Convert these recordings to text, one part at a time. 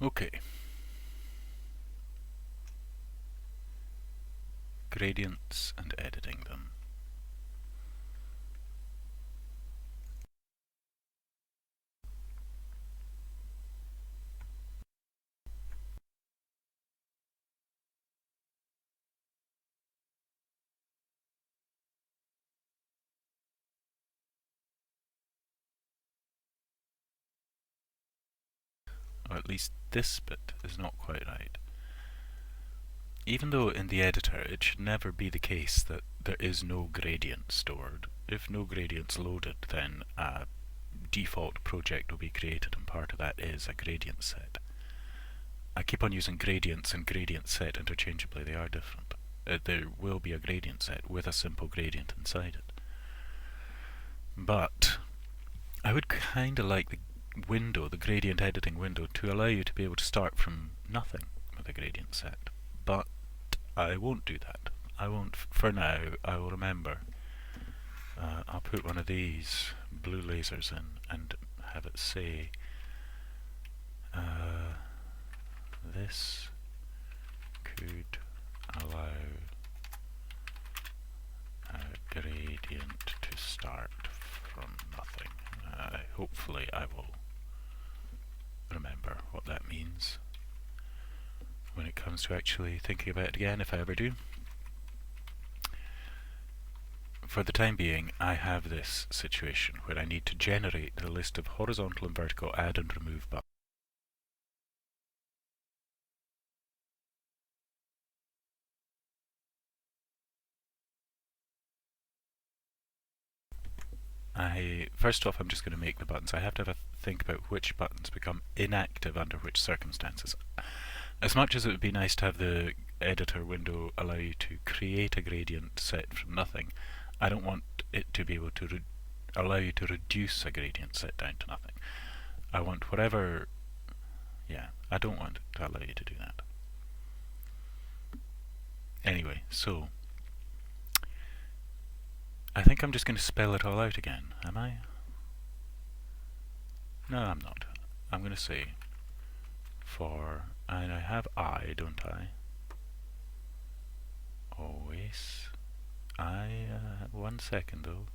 Okay. Gradients and editing them. Or at least this bit is not quite right. Even though in the editor it should never be the case that there is no gradient stored. If no gradient's loaded, then a default project will be created and part of that is a gradient set. I keep on using gradients and gradient set interchangeably, they are different. There will be a gradient set with a simple gradient inside it. But I would kind of like the window, the gradient editing window, to allow you to be able to start from nothing with a gradient set. But I won't do that. I won't, for now. I will remember. I'll put one of these blue lasers in and have it say this could allow a gradient to start from nothing. Hopefully I will remember what that means when it comes to actually thinking about it again, if I ever do. For the time being, I have this situation where I need to generate the list of horizontal and vertical add and remove buttons. First off, I'm just going to make the buttons. I have to have a think about which buttons become inactive under which circumstances. As much as it would be nice to have the editor window allow you to create a gradient set from nothing, I don't want it to be able to allow you to reduce a gradient set down to nothing. I want whatever... yeah, I don't want it to allow you to do that. Anyway, so... I think I'm just going to spell it all out again, am I? No, I'm not. I'm going to say for... and I have I, don't I? Always. One second though.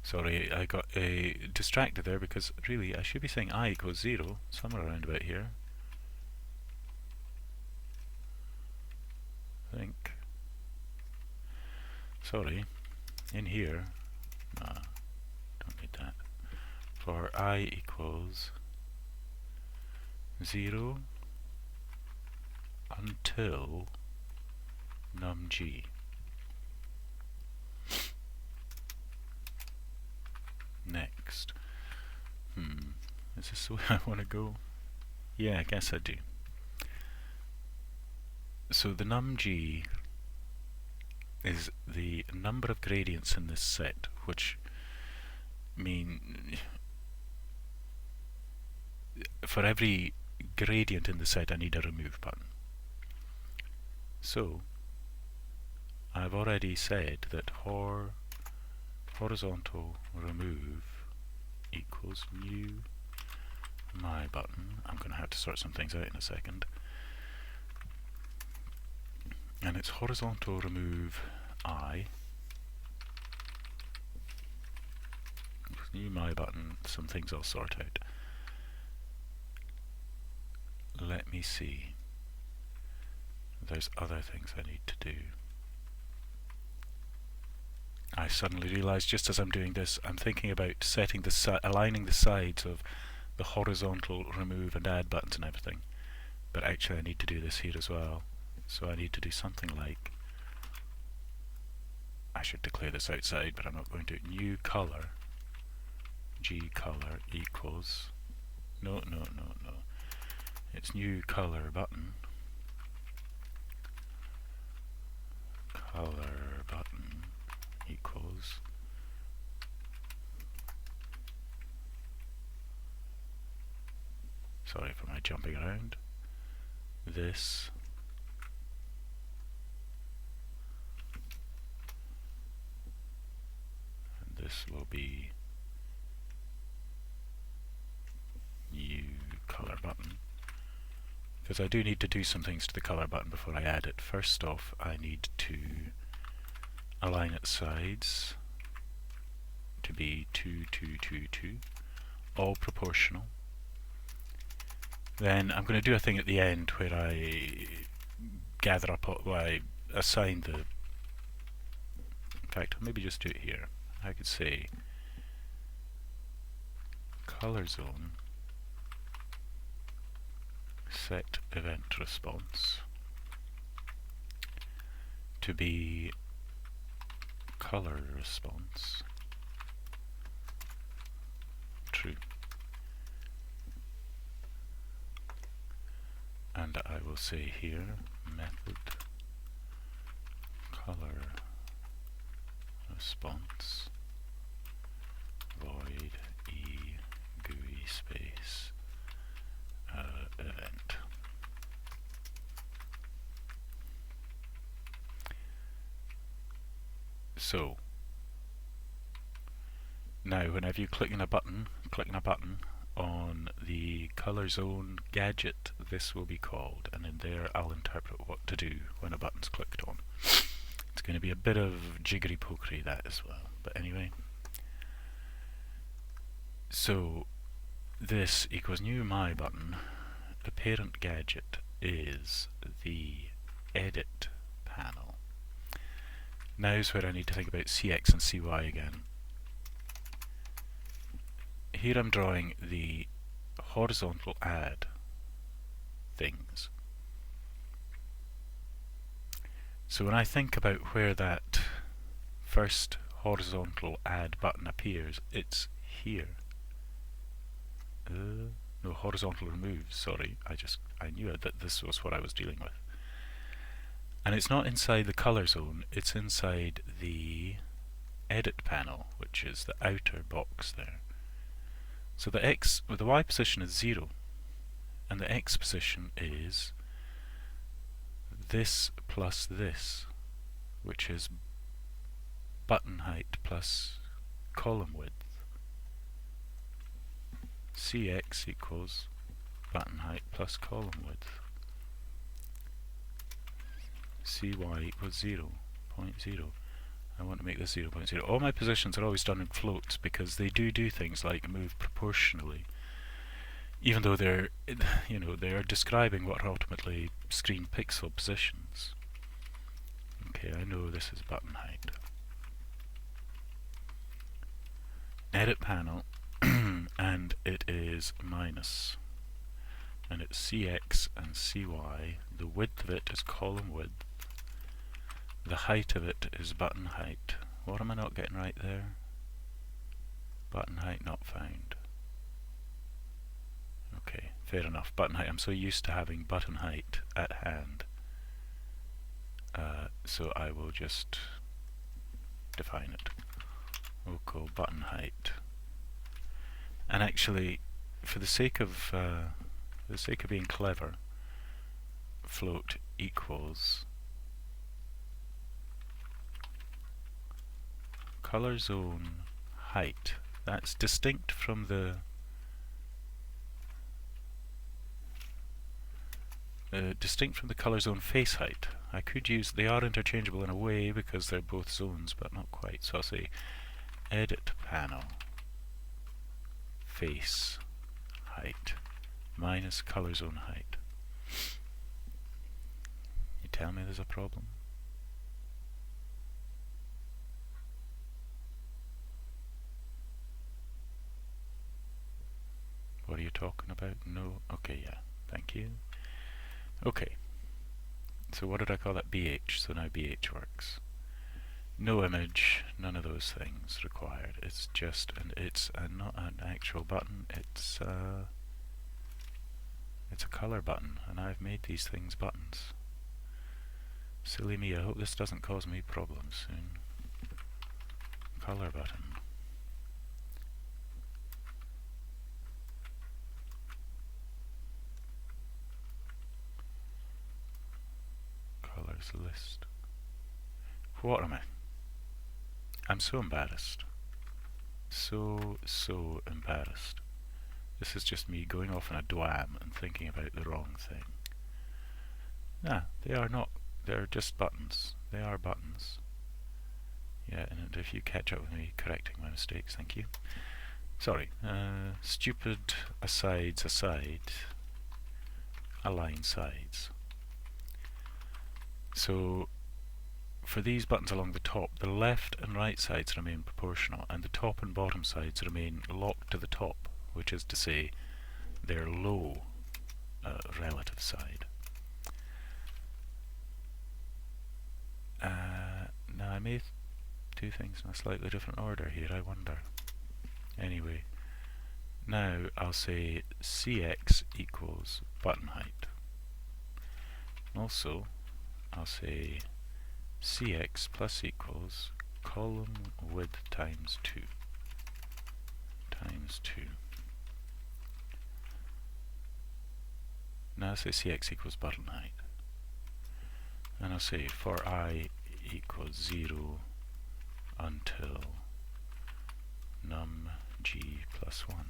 Sorry, I got distracted there because really I should be saying I equals 0, somewhere around about here. I think. Sorry, in here, no, don't need that. For I equals 0 until numg. Next. Is this the way I want to go? Yeah, I guess I do. So the numg is the number of gradients in this set, which mean for every gradient in the set I need a remove button. So I've already said that horizontal remove equals new my button. I'm going to have to sort some things out in a second. And it's horizontal remove I. New my button, some things I'll sort out. Let me see. There's other things I need to do. I suddenly realise just as I'm doing this, I'm thinking about setting the aligning the sides of the horizontal remove and add buttons and everything. But actually I need to do this here as well. So I need to do something like... I should declare this outside, but I'm not going to. New color, G color equals... No. It's new color button. Color button equals... Sorry for my jumping around. This this will be new color button, because I do need to do some things to the color button before I add it. First off, I need to align its sides to be 2, 2, 2, 2, all proportional. Then I'm going to do a thing at the end where I gather up, I assign the, in fact I'll maybe just do it here. I could say color zone set event response to be color response true, and I will say here method color response void e GUI space event. So now whenever you click on a button on the color zone gadget, this will be called, and in there I'll interpret what to do when a button's clicked on. It's going to be a bit of jiggery pokery that as well, but anyway. So this equals new my button. The parent gadget is the edit panel. Now's where I need to think about CX and CY again. Here I'm drawing the horizontal add things. So when I think about where that first horizontal add button appears, it's here. No, horizontal remove, sorry, I knew that this was what I was dealing with. And it's not inside the color zone, it's inside the edit panel, which is the outer box there. So the Y position is 0, and the X position is this plus this, which is button height plus column width. CX equals button height plus column width. CY equals 0.0. I want to make this 0.0. All my positions are always done in floats because they do things like move proportionally, even though they're, they are describing what are ultimately screen pixel positions. Okay, I know this is button height. Edit panel, and it is minus, and it's CX and CY. The width of it is column width. The height of it is button height. What am I not getting right there? Button height not found. Okay, fair enough. Button height. I'm so used to having button height at hand. So I will just define it. We'll call button height. And actually, for the sake of being clever, float equals color zone height. That's distinct from the color zone face height. I could use, they are interchangeable in a way because they're both zones, but not quite. So I'll say edit panel face height minus color zone height. You tell me there's a problem? What are you talking about? No? Okay, yeah. Thank you. Okay. So what did I call that? BH. So now BH works. No image, none of those things required. It's just, and it's not an actual button, it's a color button, and I've made these things buttons. Silly me, I hope this doesn't cause me problems soon. Color button. Colors list. What am I? I'm so embarrassed. So embarrassed. This is just me going off on a dwam and thinking about the wrong thing. Nah, they are not. They're just buttons. They are buttons. Yeah, and if you catch up with me correcting my mistakes, thank you. Sorry. Stupid asides aside. Align sides. So, for these buttons along the top, the left and right sides remain proportional, and the top and bottom sides remain locked to the top, which is to say, their low relative side. Now I may do things in a slightly different order here, I wonder. Anyway, now I'll say Cx equals button height. Also, I'll say Cx plus equals column width times 2. Now I'll say Cx equals button height. And I'll say for I equals 0 until num g plus 1.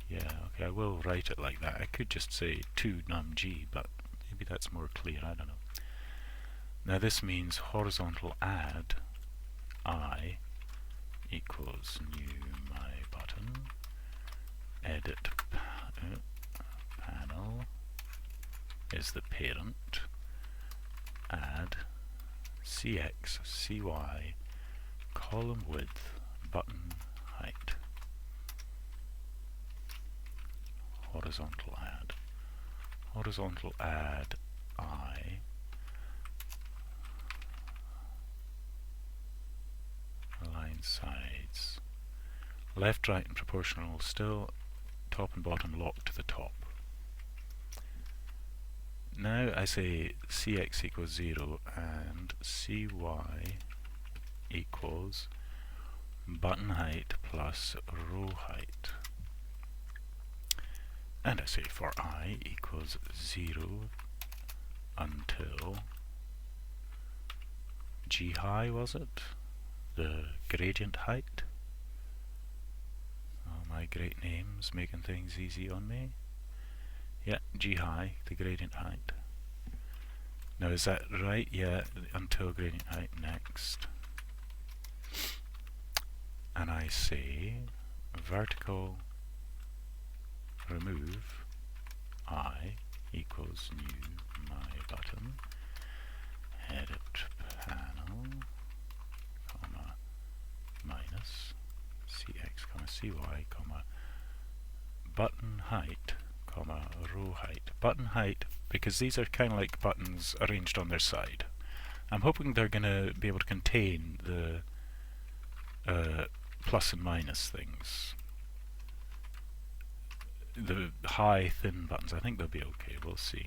Yeah, okay, I will write it like that. I could just say 2 num g, but maybe that's more clear, I don't know. Now this means horizontal add I equals new my button, edit panel is the parent, add Cx, Cy, column width, button height. Horizontal add. Horizontal add I. Align sides. Left, right, and proportional still. Top and bottom locked to the top. Now I say Cx equals 0 and Cy equals button height plus row height. And I say for I equals 0 until g high, was it? The gradient height? Oh, my great names making things easy on me. Yeah, g high, the gradient height. Now is that right? Yeah, until gradient height next. And I say vertical remove I equals new my button, edit panel, comma, minus Cx, comma, Cy, comma, button height, comma, row height. Button height, because these are kind of like buttons arranged on their side. I'm hoping they're going to be able to contain the plus and minus things. The high, thin buttons, I think they'll be okay, we'll see.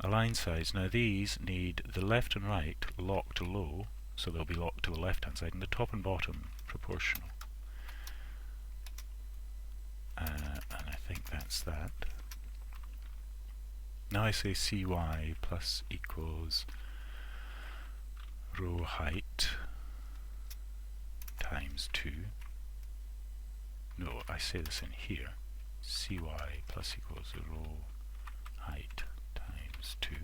Align sides, now these need the left and right locked to low, so they'll be locked to the left hand side, and the top and bottom proportional. And I think that's that. Now I say Cy plus equals row height times 2. No, I say this in here. Cy plus equals row height times 2.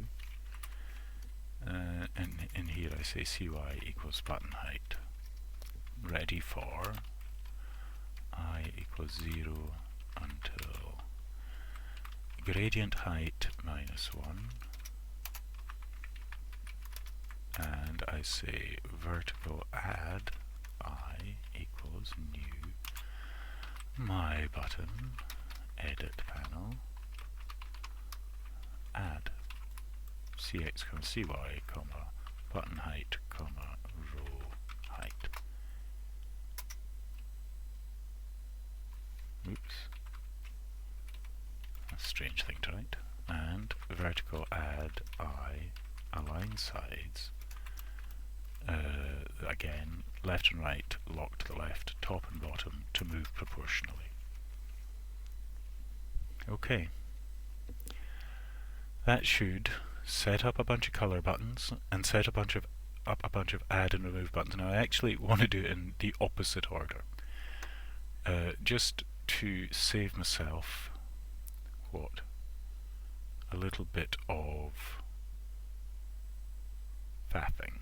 And in here I say Cy equals button height. Ready for I equals 0 until gradient height minus 1. And I say vertical add I equals new my button, edit panel, add Cx, comma, Cy, comma, button height, comma, row height. Oops. A strange thing to write. And vertical add I, align sides. Again, left and right locked to the left, top and bottom to move proportionally. Okay. That should set up a bunch of color buttons and set a bunch of up a bunch of add and remove buttons. Now I actually want to do it in the opposite order. Just to save myself, what? A little bit of faffing.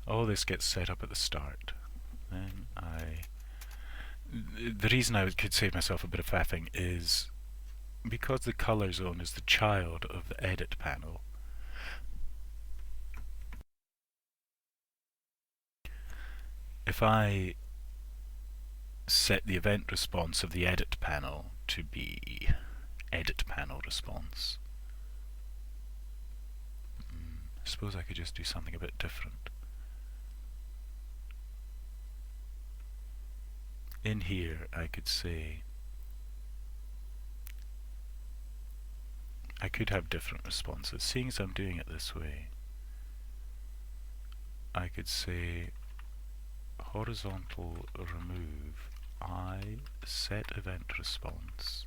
All this gets set up at the start. Then the reason I could save myself a bit of faffing is because the color zone is the child of the edit panel. If I set the event response of the edit panel to be edit panel response, I suppose I could just do something a bit different. In here I could say, I could have different responses. Seeing as I'm doing it this way, I could say horizontal remove I set event response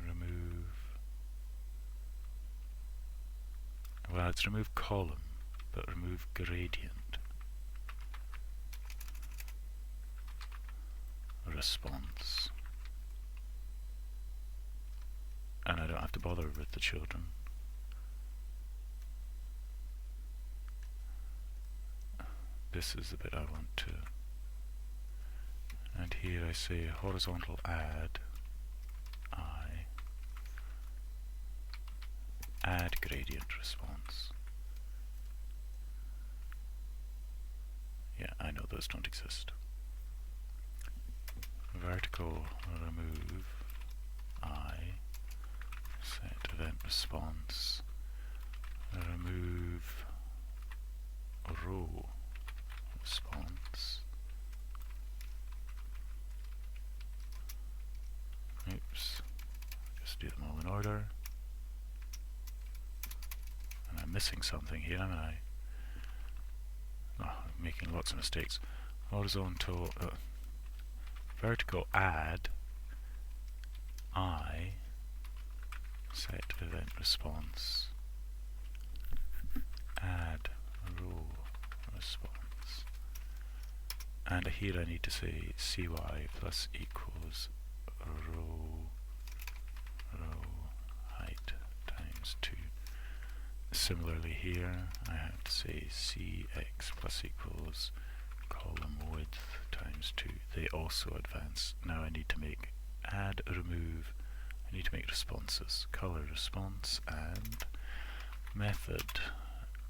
remove, well, it's remove column, but remove gradient response, and I don't have to bother with the children. This is the bit I want to, and here I say horizontal add add gradient response. Yeah, I know those don't exist. Vertical remove I set event response remove row response. Oops, just do them all in order. And I'm missing something here, am I? Oh, I'm making lots of mistakes. Horizontal, vertical add I set event response add row response, and here I need to say cy plus equals row height times 2. Similarly here I have to say cx plus equals column width times 2. They also advance. Now I need to make add remove, I need to make responses, color response, and method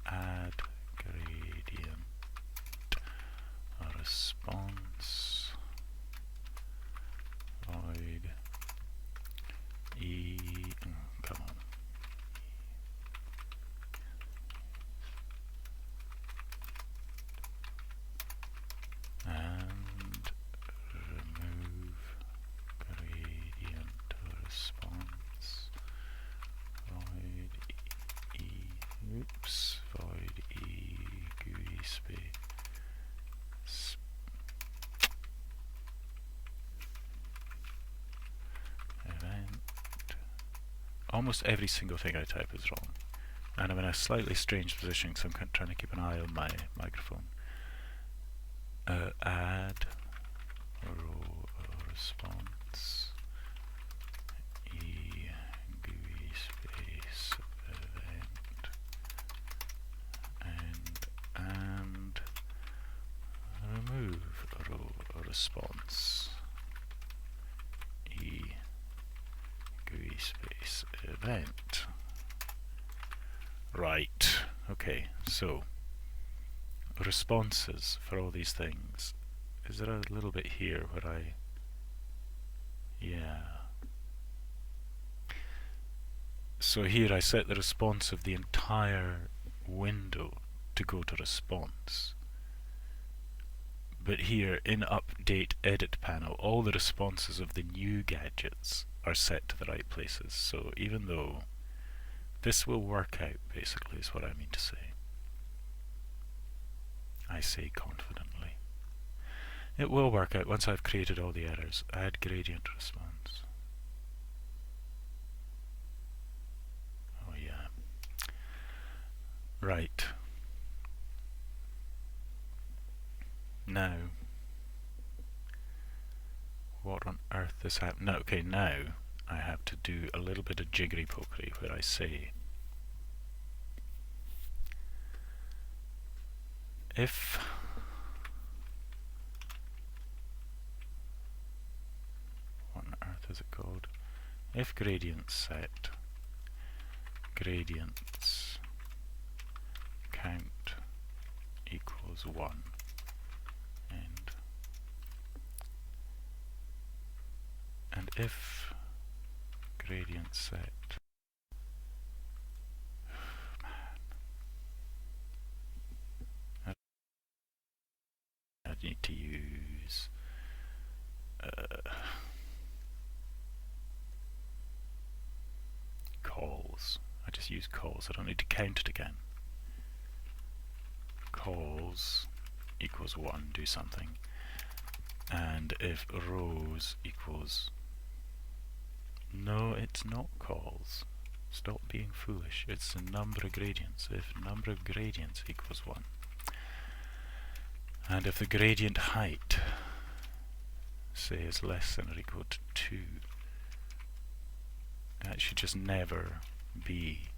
add gradient response void come on, and remove gradient response void void GUI space event. Almost every single thing I type is wrong, and I'm in a slightly strange position because I'm trying to keep an eye on my microphone. Add row response GUI space event and remove row response GUI space event. Right, okay, so responses for all these things. Is there a little bit here where yeah. So here I set the response of the entire window to go to response. But here in update edit panel, all the responses of the new gadgets are set to the right places. So even though this will work out, basically, is what I mean to say. I say confidently. It will work out once I've created all the errors. Add gradient response. Oh yeah. Right. Now, what on earth is happening? No, okay, now I have to do a little bit of jiggery pokery where I say if what on earth is it called? If gradient set gradients count equals 1 and if gradient set I need to use calls. I just use calls. I don't need to count it again. Calls equals 1, do something. And if rows equals... No, it's not calls. Stop being foolish. It's the number of gradients. If number of gradients equals 1. And if the gradient height, say, is less than or equal to 2, that should just never be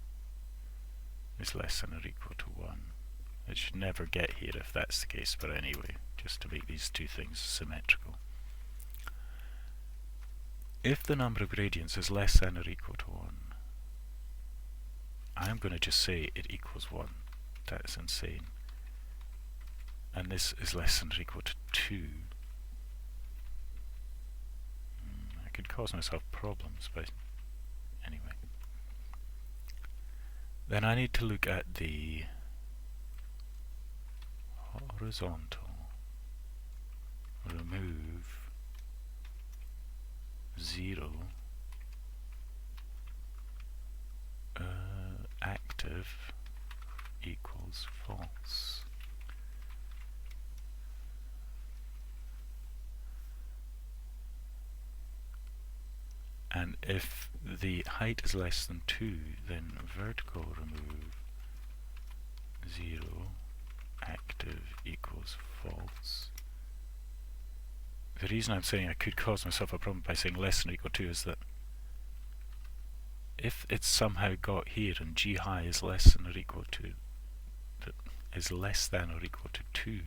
is less than or equal to 1. It should never get here if that's the case, but anyway, just to make these two things symmetrical. If the number of gradients is less than or equal to 1, I'm going to just say it equals 1. That's insane. And this is less than or equal to 2. I could cause myself problems, but anyway. Then I need to look at the horizontal remove 0 active equals false. And if the height is less than 2, then vertical remove 0 active equals false. The reason I'm saying I could cause myself a problem by saying less than or equal to is that if it's somehow got here and g high is less than or equal to 2,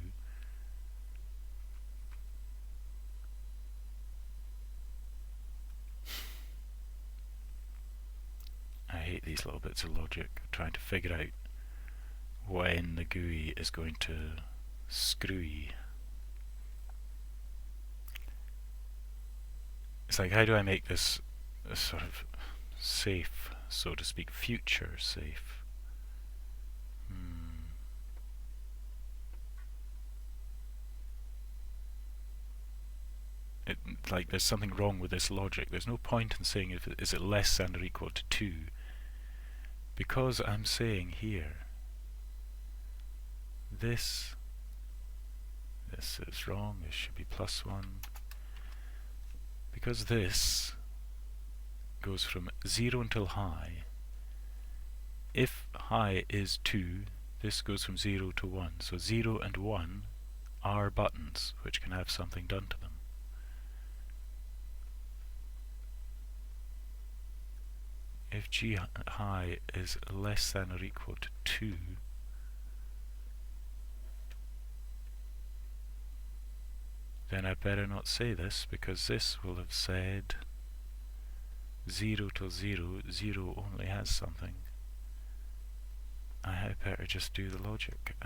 I hate these little bits of logic, trying to figure out when the GUI is going to screwy. It's like, how do I make this sort of safe, so to speak, future safe? Like there's something wrong with this logic. There's no point in saying is it less than or equal to 2, because I'm saying here this is wrong, this should be plus 1, because this goes from 0 until high. If high is 2, this goes from 0 to 1, so 0 and 1 are buttons which can have something done to them. If g high is less than or equal to 2, then I better not say this, because this will have said 0 till 0, 0 only has something. I had better just do the logic.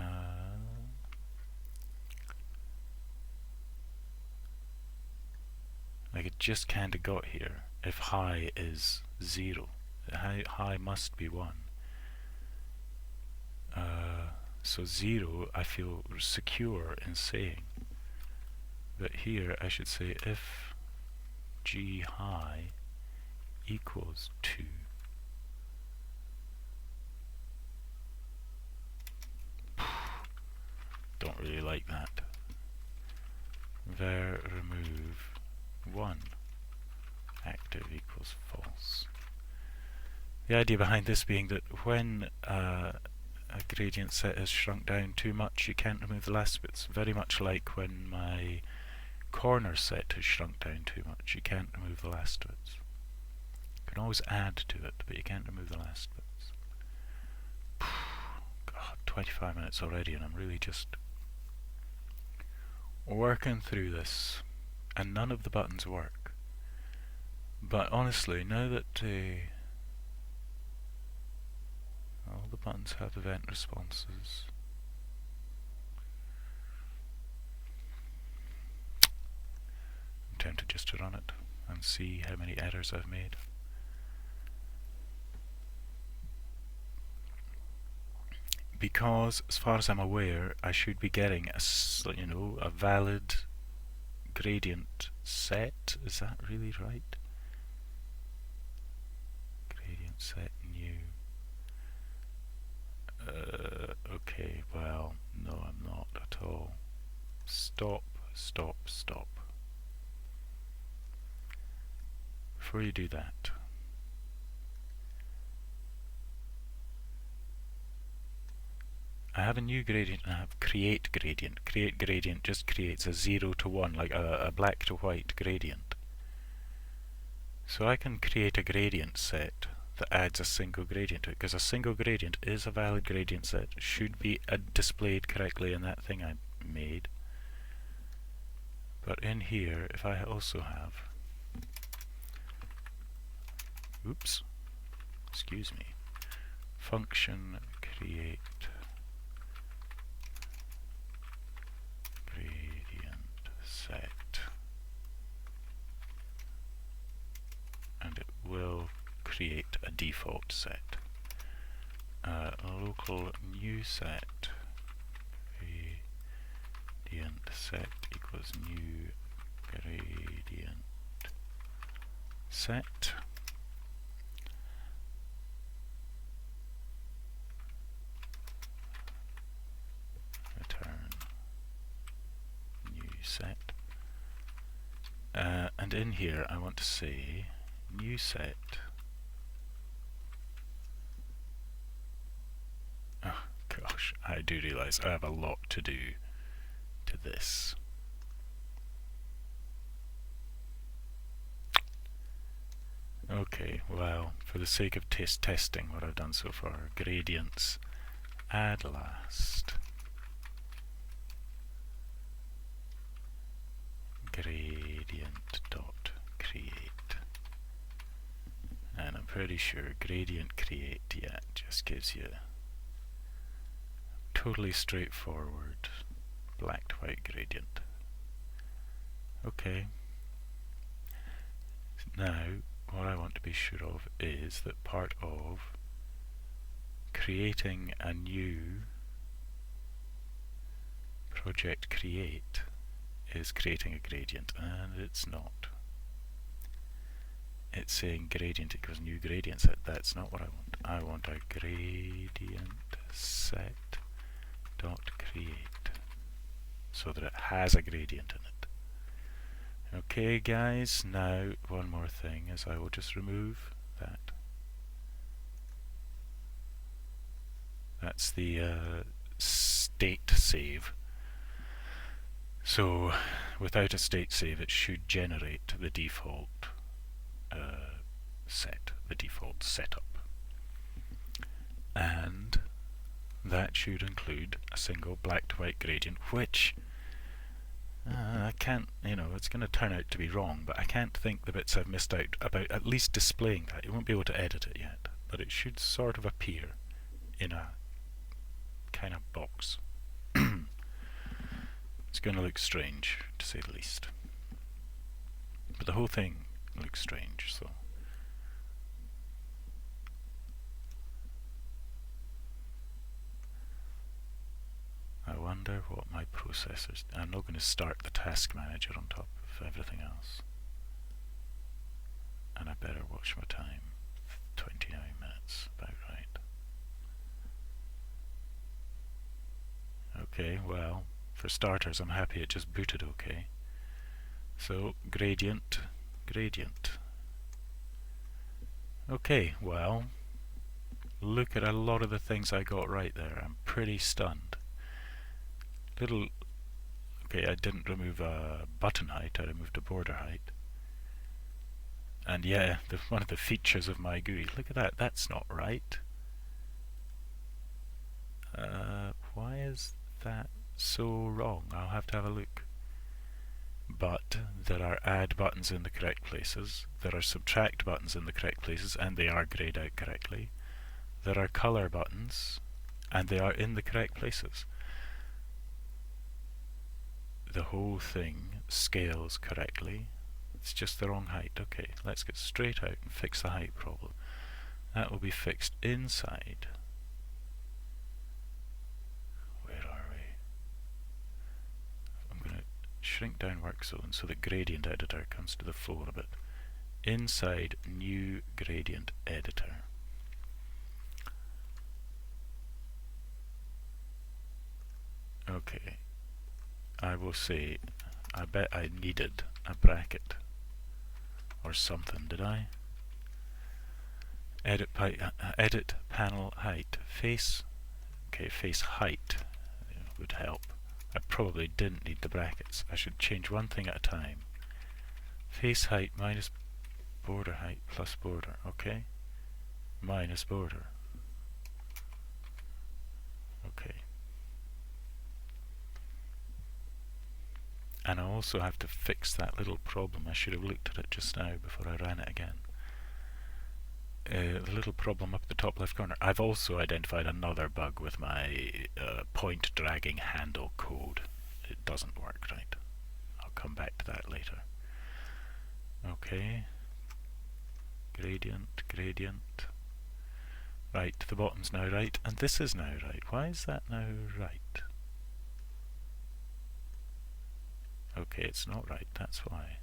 Like it just kinda got here. If high is 0, high must be 1. So 0 I feel secure in saying. But here I should say if g high equals 2. Don't really like that. Var remove 1 active equals false. The idea behind this being that when a gradient set has shrunk down too much, you can't remove the last bits. Very much like when my corner set has shrunk down too much, you can't remove the last bits. You can always add to it, but you can't remove the last bits. God, 25 minutes already, and I'm really just working through this, and none of the buttons work. But honestly, now that all the buttons have event responses, I'm tempted just to run it and see how many errors I've made. Because, as far as I'm aware, I should be getting a valid gradient set. Is that really right? Gradient set new. Okay, well, no, I'm not at all. Stop, stop, stop. Before you do that, I have a new gradient and I have create gradient. Create gradient just creates a 0 to 1, like a black to white gradient. So I can create a gradient set that adds a single gradient to it, because a single gradient is a valid gradient set, should be displayed correctly in that thing I made. But in here, if I also have, oops, excuse me, function create gradient set, and it will create a default set. Local new set gradient set equals new gradient set. Return new set. And in here I want to say new set. Oh gosh, I do realise I have a lot to do to this. Okay, well, for the sake of testing what I've done so far, gradients add last, gradient dot create, and I'm pretty sure gradient create, yeah, just gives you totally straightforward black to white gradient. Okay, now what I want to be sure of is that part of creating a new project create is creating a gradient, and it's not. It's saying gradient equals new gradient set. That's not what I want. I want a gradient set dot create so that it has a gradient in it. Okay guys, now one more thing is I will just remove that. That's the state save. So without a state save it should generate the default set, the default setup. And that should include a single black to white gradient, which I can't, it's going to turn out to be wrong, but I can't think the bits I've missed out about at least displaying that. You won't be able to edit it yet, but it should sort of appear in a kind of box. It's going to look strange, to say the least. But the whole thing looks strange, so. I wonder what my processors... I'm not going to start the task manager on top of everything else. And I better watch my time. 29 minutes, about right. Okay, well, for starters I'm happy it just booted okay. So, gradient, gradient. Okay, well, Look at a lot of the things I got right there. I'm pretty stunned. Okay, I didn't remove a button height, I removed a border height. And yeah, one of the features of my GUI, look at that, that's not right. Why is that so wrong? I'll have to have a look. But there are add buttons in the correct places, there are subtract buttons in the correct places, and they are grayed out correctly. There are color buttons, and they are in the correct places. The whole thing scales correctly. It's just the wrong height. Okay, let's get straight out and fix the height problem. That will be fixed inside. Where are we? I'm going to shrink down work zone so that gradient editor comes to the fore a bit. Inside new gradient editor. Okay, I will say, I bet I needed a bracket or something, did I? Edit panel height. Face, okay, face height would help. I probably didn't need the brackets. I should change one thing at a time. Face height minus border height plus border, okay? Minus border. Okay. And I also have to fix that little problem. I should have looked at it just now before I ran it again. The little problem up the top left corner. I've also identified another bug with my point dragging handle code. It doesn't work right. I'll come back to that later. Okay. Gradient, gradient. Right, the bottom's now right, and this is now right. Why is that now right? Okay, it's not right, that's why.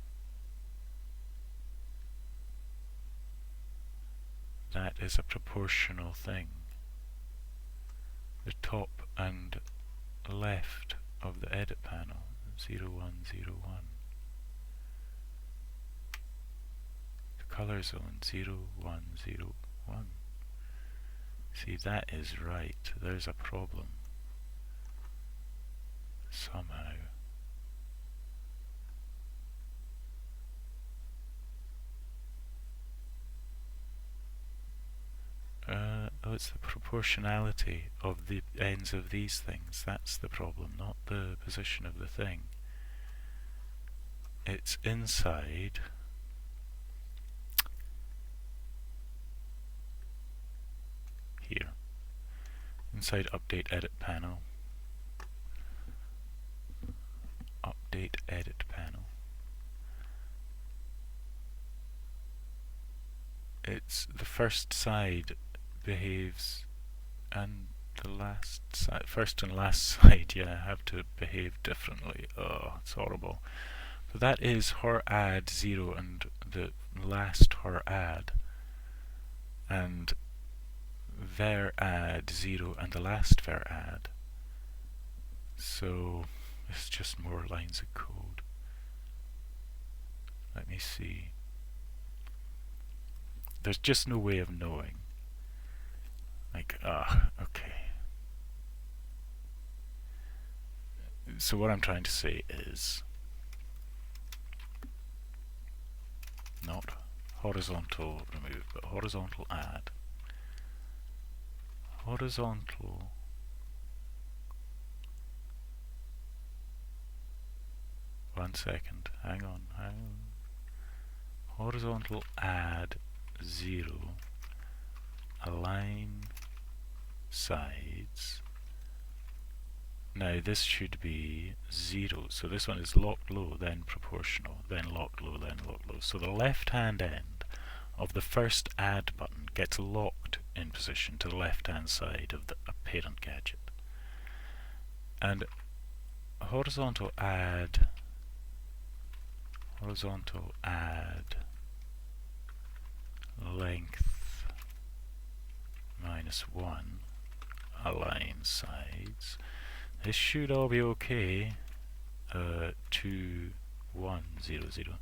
That is a proportional thing. The top and left of the edit panel, 0, 1, 0, 1. The color zone, 0, 1, 0, 1. See, that is right. There's a problem. Somehow. Oh, it's the proportionality of the ends of these things. That's the problem, not the position of the thing. It's inside here. Inside update edit panel. Update edit panel. It's the first side behaves and the last side, first and last side, yeah, have to behave differently. Oh, it's horrible. So that is her add 0 and the last her add, and ver add 0 and the last ver add. So it's just more lines of code. Let me see. There's just no way of knowing. Like, okay. So what I'm trying to say is not horizontal remove, but horizontal add. Horizontal one second, hang on. Horizontal add 0, align sides. Now this should be 0, so this one is locked low, then proportional, then locked low, then locked low. So the left hand end of the first add button gets locked in position to the left hand side of the parent gadget. And horizontal add length -1 align sides. This should all be okay. 2, 1, 0, 0.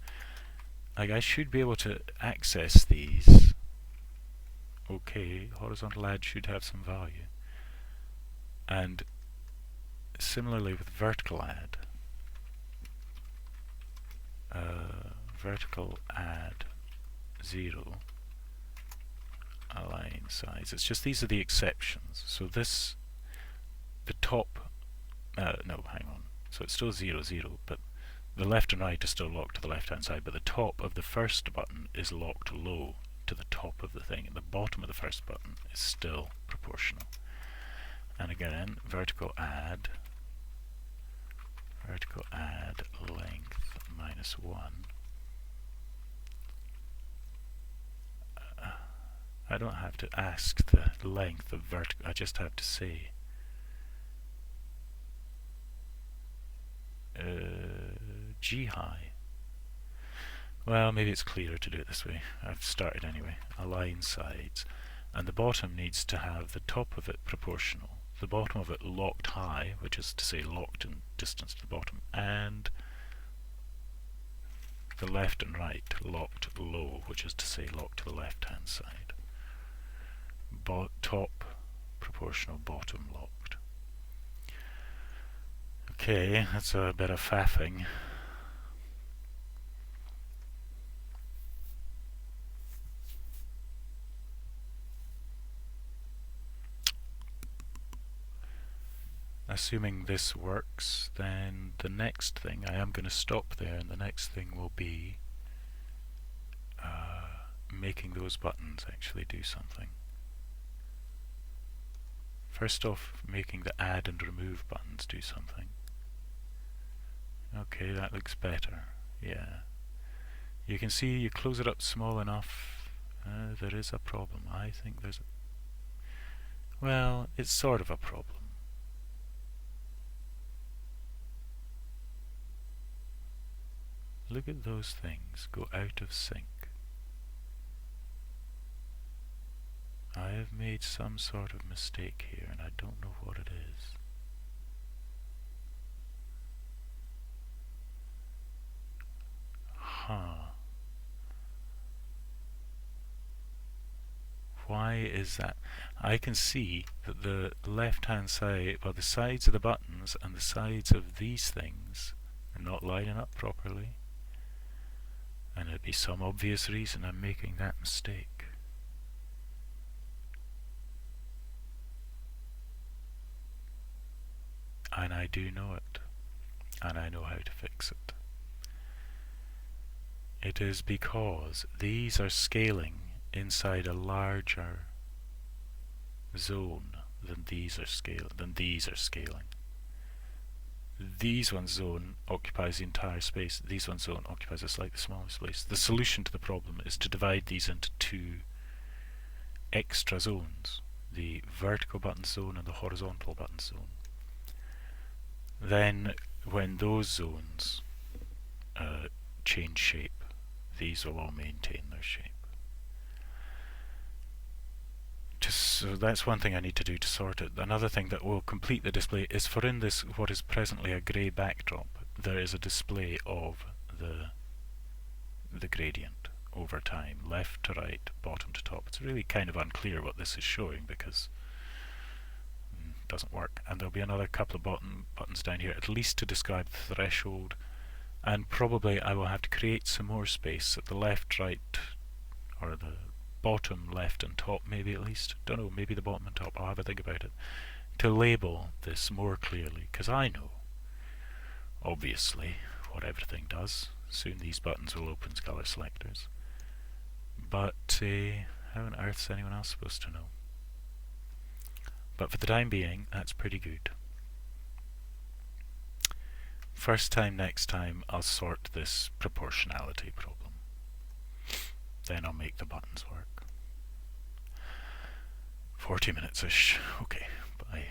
Like, I should be able to access these okay, horizontal add should have some value. And similarly with vertical add, vertical add 0, align size. It's just these are the exceptions. So this, the top, no, hang on. So it's still 0, 0, but the left and right are still locked to the left hand side, but the top of the first button is locked low to the top of the thing, and the bottom of the first button is still proportional. And again, vertical add length -1. I don't have to ask the length of vertical, I just have to say G high. Well, maybe it's clearer to do it this way. I've started anyway. Align sides. And the bottom needs to have the top of it proportional, the bottom of it locked high, which is to say locked in distance to the bottom, and the left and right locked low, which is to say locked to the left hand side. Top proportional, bottom locked. Okay, that's a bit of faffing. Assuming this works, then the next thing, I am going to stop there, and the next thing will be making those buttons actually do something. First off, making the add and remove buttons do something. Okay, that looks better. Yeah. You can see you close it up small enough, there is a problem. I think there's well, it's sort of a problem. Look at those things go out of sync. I have made some sort of mistake here, and I don't know what it is. Huh. Why is that? I can see that the left hand side, well, the sides of the buttons and the sides of these things are not lining up properly. And there'd be some obvious reason I'm making that mistake. And I do know it. And I know how to fix it. It is because these are scaling inside a larger zone than these are scaling. These one's zone occupies the entire space. These one's zone occupies a slightly smaller space. The solution to the problem is to divide these into two extra zones, the vertical button zone and the horizontal button zone. Then, when those zones change shape, these will all maintain their shape. So that's one thing I need to do to sort it. Another thing that will complete the display is for in this what is presently a grey backdrop, there is a display of the gradient over time, left to right, bottom to top. It's really kind of unclear what this is showing because it doesn't work. And there'll be another couple of buttons down here, at least to describe the threshold, and probably I will have to create some more space at the left, right, or the bottom, left and top, maybe at least. Don't know, maybe the bottom and top, I'll have a think about it, to label this more clearly, because I know, obviously, what everything does. Soon these buttons will open as color selectors. But how on earth is anyone else supposed to know? But for the time being, that's pretty good. First time, next time, I'll sort this proportionality problem. Then I'll make the buttons work. 40 minutes-ish. Okay, bye.